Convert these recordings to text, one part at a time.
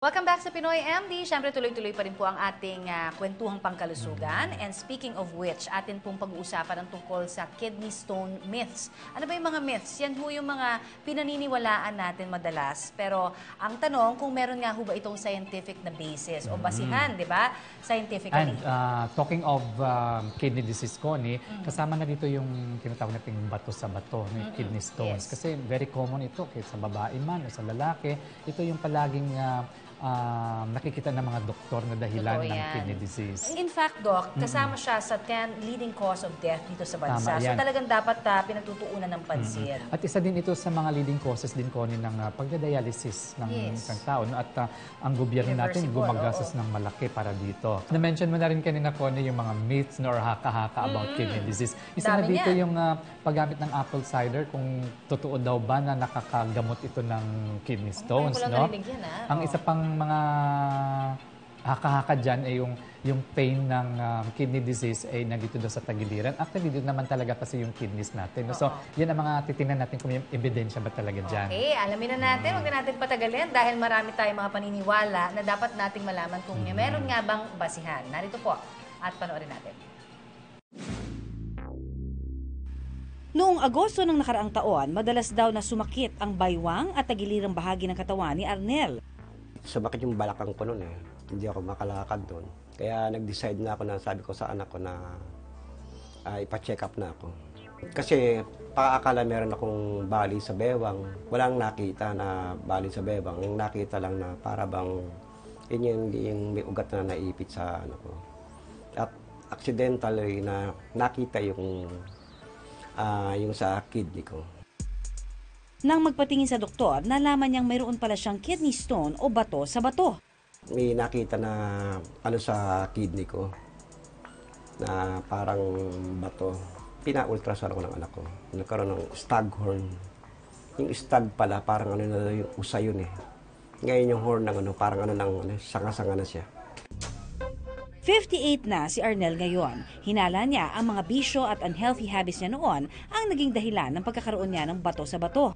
Welcome back sa Pinoy MD. Siyempre tuloy-tuloy pa rin po ang ating kwentuhang pangkalusugan. And speaking of which, atin pong pag-uusapan ang tungkol sa kidney stone myths. Ano ba yung mga myths? Yan po yung mga pinaniniwalaan natin madalas. Pero ang tanong kung meron nga ho ba itong scientific na basis o basihan, di ba? Scientifically. And talking of kidney disease, Connie, kasama na dito yung tinatawag nating bato sa bato, kidney stones. Yes. Kasi very common ito, kahit sa babae man o sa lalaki. Ito yung palaging nakikita ng mga doktor na dahilan ng kidney disease. In fact, Doc, kasama siya sa 10 leading cause of death dito sa bansa. Tama, so yan. talagang dapat pinagtutuunan ng pansin. At isa din ito sa mga leading causes din, Connie, ng pagdadialysis ng isang tao. No? At ang gobyerno natin gumagastos ng malaki para dito. Na-mention mo na rin kanina, Connie, yung mga myths or haka-haka about kidney disease. Isa na dito yung paggamit ng apple cider, kung totoo daw ba na nakakagamot ito ng kidney stones. No? Ang isa pang mga haka-haka dyan ay yung pain ng kidney disease ay nandito doon sa tagiliran. Actually, dito naman talaga kasi yung kidneys natin. No? So, yan ang mga titingnan natin kung may ebidensya ba talaga dyan. Okay, alamin na natin. Huwag na natin patagalin dahil marami tayong mga paniniwala na dapat nating malaman kung meron nga bang basihan. Narito po at panoorin natin. Noong Agosto ng nakaraang taon, madalas daw na sumakit ang baywang at tagilirang bahagi ng katawan ni Arnel. Sumakit yung balakang ko noon eh. Hindi ako makalakad doon. Kaya nag-decide na ako na sabi ko sa anak ko na ipa-check up na ako. Kasi paakala meron akong bali sa bewang. Walang nakita na bali sa bewang. Ang nakita lang na para bang yun yung may ugat na naipit sa ano ko. At accidentally na nakita yung sa kidney ko. Nang magpatingin sa doktor, nalaman niyang mayroon pala siyang kidney stone o bato sa bato. May nakita na sa kidney ko na parang bato. Pina-ultrasound ako ng anak ko. Nagkaroon ng staghorn. Yung stag pala, parang na yung usa yun eh. Ngayon yung horn ng parang sanga-sanga na siya. 58 na si Arnel ngayon. Hinala niya ang mga bisyo at unhealthy habits niya noon ang naging dahilan ng pagkakaroon niya ng bato sa bato.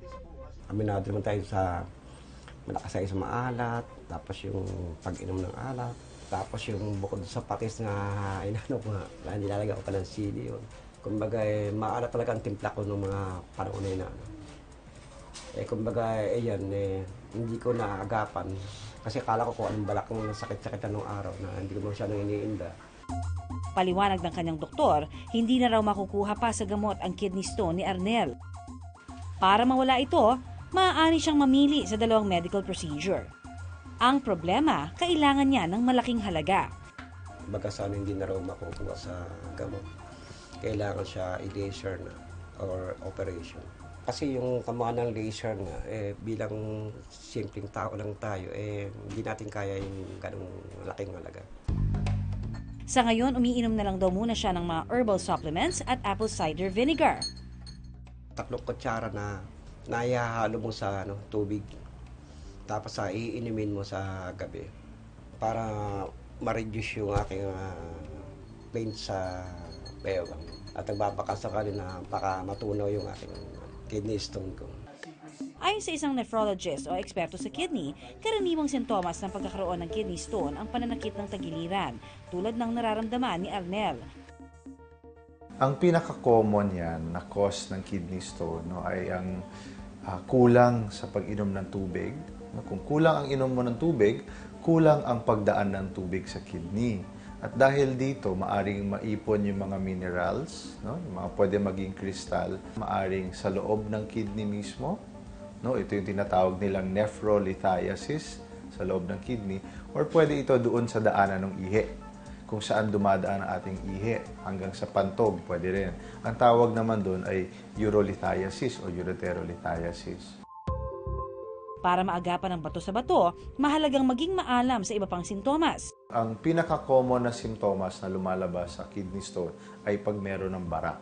Aminado naman tayo sa malakasay sa maalat, tapos yung pag-inom ng alat, tapos yung bukod sa patis na inano ko nga, nilalagay ko pa ng sili yun. Kumbaga, maalat talaga ang timpla ko ng mga panahon na yun. Kumbaga, hindi ko naagapan. Kasi akala ko kung anong balak ng sakit-sakit nung araw na hindi ko masyadong iniinda. Paliwanag ng kanyang doktor, hindi na raw makukuha pa sa gamot ang kidney stone ni Arnel. Para mawala ito, maaari siyang mamili sa dalawang medical procedure. Ang problema, kailangan niya ng malaking halaga. Baga sana hindi na raw makukuha sa gamot. Kailangan siya i-laser na or operation. Kasi yung kamuha ng laser nga, bilang simpleng tao lang tayo, hindi natin kaya yung ganong malaking halaga. Sa ngayon, umiinom na lang daw muna siya ng mga herbal supplements at apple cider vinegar. 3 kutsara na naihahalo mo sa tubig. Tapos iinumin mo sa gabi para ma-reduce yung aking pain sa bewang. At nagbabakasakali na baka matunaw yung aking kidney stone ko. Ayon sa isang nephrologist o eksperto sa kidney, karaniwang sintomas ng pagkakaroon ng kidney stone ang pananakit ng tagiliran, tulad ng nararamdaman ni Arnel. Ang pinaka-common yan na cause ng kidney stone ay ang kulang sa pag-inom ng tubig. Kung kulang ang inom mo ng tubig, kulang ang pagdaan ng tubig sa kidney. At dahil dito, maaring maipon yung mga minerals, yung mga pwede maging kristal, maaring sa loob ng kidney mismo. Ito yung tinatawag nilang nephrolithiasis sa loob ng kidney. Or pwede ito doon sa daanan ng ihi, kung saan dumadaan ang ating ihi hanggang sa pantog, pwede rin. Ang tawag naman doon ay urolithiasis o ureterolithiasis. Para maagapan ang bato sa bato, mahalagang maging maalam sa iba pang sintomas. Ang pinaka-common na sintomas na lumalabas sa kidney stone ay pag meron ng bara.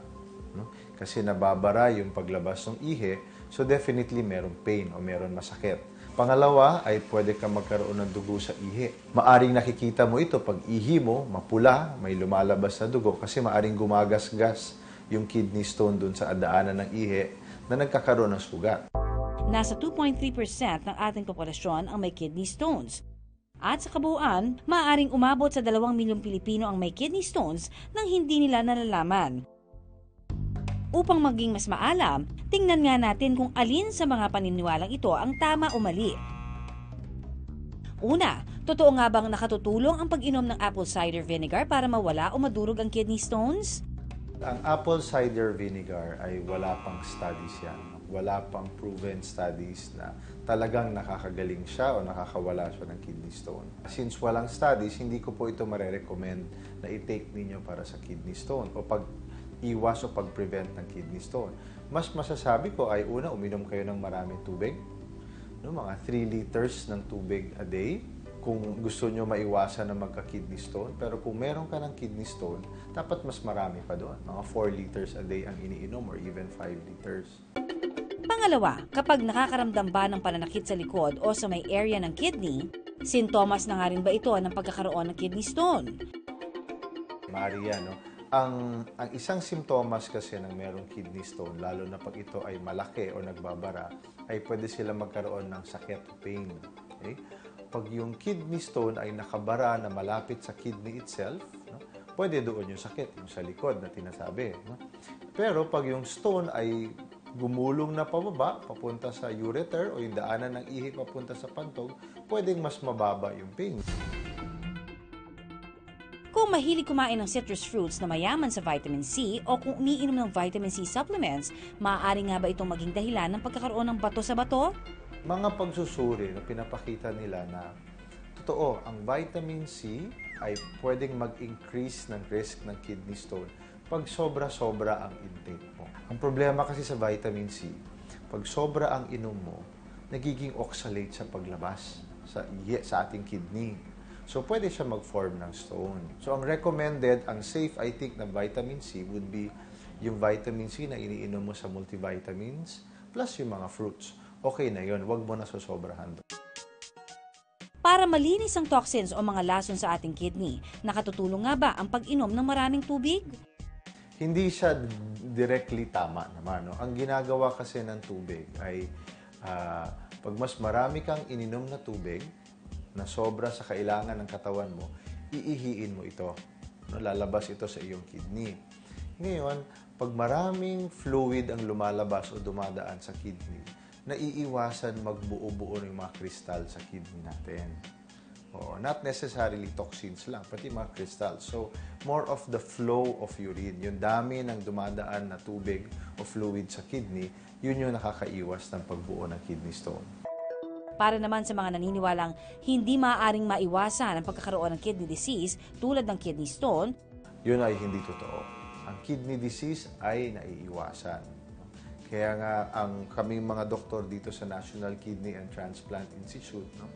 Kasi nababara yung paglabas ng ihi, so definitely merong pain o meron masakit. Pangalawa ay pwede ka magkaroon ng dugo sa ihi. Maaring nakikita mo ito pag ihi mo, mapula, may lumalabas na dugo kasi maaring gumagasgas yung kidney stone dun sa daanan ng ihi na nagkakaroon ng sugat. Nasa 2.3% ng ating populasyon ang may kidney stones. At sa kabuuan, maaaring umabot sa 2 milyong Pilipino ang may kidney stones nang hindi nila nalalaman. Upang maging mas maalam, tingnan nga natin kung alin sa mga paniniwalang ito ang tama o mali. Una, totoo nga bang nakatutulong ang pag-inom ng apple cider vinegar para mawala o madurog ang kidney stones? Ang apple cider vinegar ay wala pang studies yan. Wala pang proven studies na talagang nakakagaling siya o nakakawala siya ng kidney stone. Since walang studies, hindi ko po ito marerecommend na i-take ninyo para sa kidney stone o pag-iwas o pag-prevent ng kidney stone. Mas masasabi ko ay una, uminom kayo ng maraming tubig. Mga 3 liters ng tubig a day kung gusto nyo maiwasan na magka-kidney stone. Pero kung meron ka ng kidney stone, dapat mas marami pa doon. Mga 4 liters a day ang iniinom or even 5 liters. Pangalawa, kapag nakakaramdam ba ng pananakit sa likod o sa may area ng kidney, sintomas na nga rin ba ito ng pagkakaroon ng kidney stone? Maria, no? Ang isang simptomas kasi ng merong kidney stone, lalo na pag ito ay malaki o nagbabara, ay pwede sila magkaroon ng sakit o pain. Okay? Pag yung kidney stone ay nakabara na malapit sa kidney itself, no? Pwede doon yung sakit, yung sa likod na tinasabi. No? Pero pag yung stone ay gumulong na pababa, papunta sa ureter o yung daanan ng ihi papunta sa pantog, pwedeng mas mababa yung pain. Kung mahilig kumain ng citrus fruits na mayaman sa vitamin C o kung umiinom ng vitamin C supplements, maaari nga ba itong maging dahilan ng pagkakaroon ng bato sa bato? Mga pagsusuri na pinapakita nila na totoo, ang vitamin C ay pwedeng mag-increase ng risk ng kidney stone pag sobra-sobra ang intake mo. Ang problema kasi sa vitamin C, pag sobra ang inom mo, nagiging oxalate sa paglabas sa ating kidney. So, pwede siya mag-form ng stone. So, ang recommended, ang safe, I think, na vitamin C would be yung vitamin C na iniinom mo sa multivitamins plus yung mga fruits. Okay na yun. Huwag mo na sosobrahan doon. Para malinis ang toxins o mga lason sa ating kidney, nakatutulong nga ba ang pag-inom ng maraming tubig? Hindi siya directly tama naman. No? Ang ginagawa kasi ng tubig ay pag mas marami kang ininom na tubig, na sobra sa kailangan ng katawan mo, iihiin mo ito. No, lalabas ito sa iyong kidney. Ngayon, pag maraming fluid ang lumalabas o dumadaan sa kidney, naiiwasan magbuo-buo ng mga kristal sa kidney natin. Not necessarily toxins lang, pati mga crystals. So, more of the flow of urine. Yung dami ng dumadaan na tubig o fluid sa kidney, yun yung nakakaiwas ng pagbuo ng kidney stone. Para naman sa mga naniniwalang hindi maaaring maiwasan ang pagkakaroon ng kidney disease tulad ng kidney stone, yun ay hindi totoo. Ang kidney disease ay naiiwasan. Kaya nga, kaming mga doktor dito sa National Kidney and Transplant Institute, no,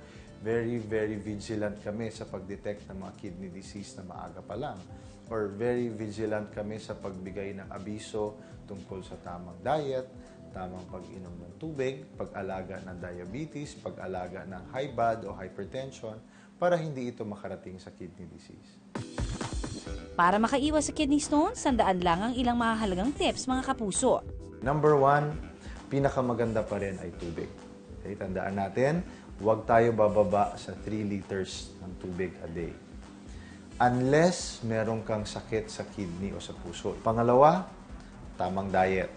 very, very vigilant kami sa pag-detect ng mga kidney disease na maaga pa lang. Or very vigilant kami sa pagbigay ng abiso tungkol sa tamang diet, tamang pag-inom ng tubig, pag-alaga ng diabetes, pag-alaga ng high blood o hypertension para hindi ito makarating sa kidney disease. Para makaiwas sa kidney stones, tandaan lang ang ilang mahalagang tips, mga kapuso. Number 1, pinakamaganda pa rin ay tubig. Okay, tandaan natin, huwag tayo bababa sa 3 liters ng tubig a day. Unless meron kang sakit sa kidney o sa puso. Pangalawa, tamang diet.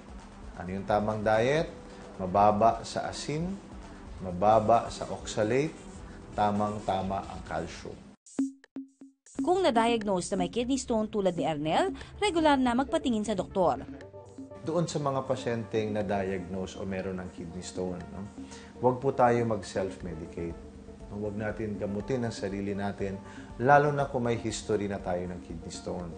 Ano yung tamang diet? Mababa sa asin, mababa sa oxalate, tamang-tama ang calcium. Kung na-diagnose na may kidney stone tulad ni Arnel, regular na magpatingin sa doktor. Doon sa mga pasyenteng na-diagnose o meron ng kidney stone, no? Huwag po tayo mag-self-medicate. Huwag natin gamutin ang sarili natin, lalo na kung may history na tayo ng kidney stone.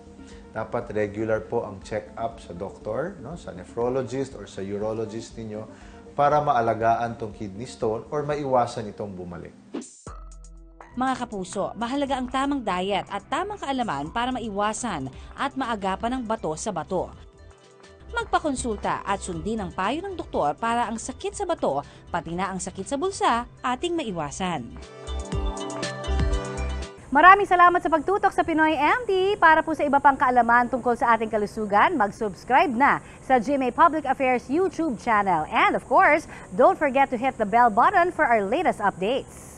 Dapat regular po ang check-up sa doktor, no? Sa nephrologist or sa urologist ninyo para maalagaan tong kidney stone or maiwasan itong bumalik. Mga kapuso, mahalaga ang tamang diet at tamang kaalaman para maiwasan at maagapan ang bato sa bato. Magpakonsulta at sundin ang payo ng doktor para ang sakit sa bato, pati na ang sakit sa bulsa, ating maiwasan. Maraming salamat sa pagtutok sa Pinoy MD. Para po sa iba pang kaalaman tungkol sa ating kalusugan, mag-subscribe na sa GMA Public Affairs YouTube channel. And of course, don't forget to hit the bell button for our latest updates.